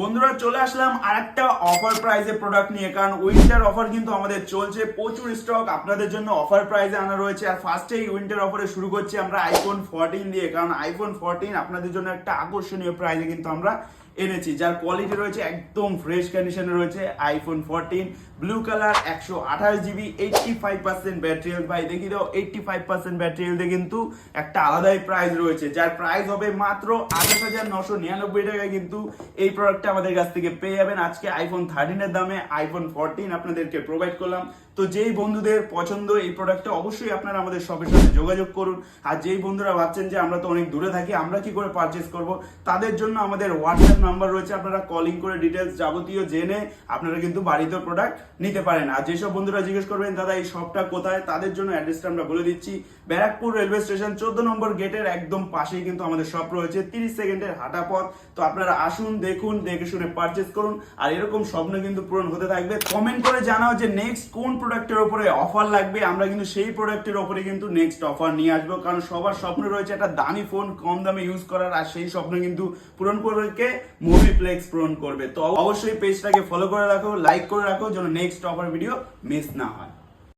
বন্ধুরা চলে আসলাম আরেকটা অফার প্রাইজে প্রোডাক্ট নিয়ে, কারণ উইন্টার অফার কিন্তু আমাদের চলছে, প্রচুর স্টক আপনাদের জন্য অফার প্রাইজে আনা রয়েছে। আর ফার্স্টেই উইন্টার অফারে শুরু করছি আমরা আইফোন 14 দিয়ে, কারণ আইফোন 14 আপনাদের জন্য একটা আকর্ষণীয় প্রাইজে কিন্তু আমরা এনেছি, যার কোয়ালিটি রয়েছে একদম ফ্রেশ কন্ডিশনে রয়েছে। IPhone 14 blue colour, 128 GB, 85% battery health. ভাই দেখি দাও, 85% ব্যাটারি হেলথে কিন্তু একটা আলাদাই প্রাইস রয়েছে, যার প্রাইস হবে মাত্র 28,999 টাকায়। কিন্তু এই প্রোডাক্টটা আমাদের কাছ থেকে পেয়ে যাবেন আজকে আইফোন 13 এর দামে। আইফোন 14 আপনাদেরকে প্রোভাইড করলাম। তো যেই বন্ধুদের পছন্দ এই প্রোডাক্টটা, অবশ্যই আপনারা আমাদের শপের সাথে যোগাযোগ করুন। আর যেই বন্ধুরা ভাবছেন যে আমরা তো অনেক দূরে থাকি, আমরা কি করে পারচেস করব, তাদের জন্য আমাদের হোয়াটসঅ্যাপ নাম্বার রয়েছে, আপনারা কলিং করে ডিটেলস যাবতীয় জেনে আপনারা কিন্তু বাড়িতে প্রোডাক্ট নিতে পারেন। আর যেসব বন্ধুরা জিজ্ঞেস করবেন দাদা এই শপটা কোথায়, তাদের জন্য অ্যাড্রেসটা আমরা বলে দিচ্ছি। ব্যারাকপুর রেলওয়ে স্টেশন 14 নম্বর গেটের একদম পাশেই কিন্তু আমাদের শপ রয়েছে, 30 সেকেন্ডের হাঁটা পথ। তো আপনারা আসুন, দেখুন, দেখে শুনে পারচেস করুন। আর এরকম স্বপ্ন কিন্তু পূরণ হতে থাকবে। কমেন্ট করে জানাও যে নেক্সট কোন প্রোডাক্টের উপরে অফার লাগবে, আমরা কিন্তু সেই প্রোডাক্টের উপরে কিন্তু নেক্সট অফার নিয়ে আসবো। কারণ সবার স্বপ্ন রয়েছে একটা দামি ফোন কম দামে ইউজ করার, আর সেই স্বপ্ন কিন্তু পূরণ করবে মুভিপ্লেক্স পূরণ করবে। তো অবশ্যই পেজটাকে ফলো করে রাখো, লাইক করে রাখো, যেন নেক্সট অফার ভিডিও মিস না হয়।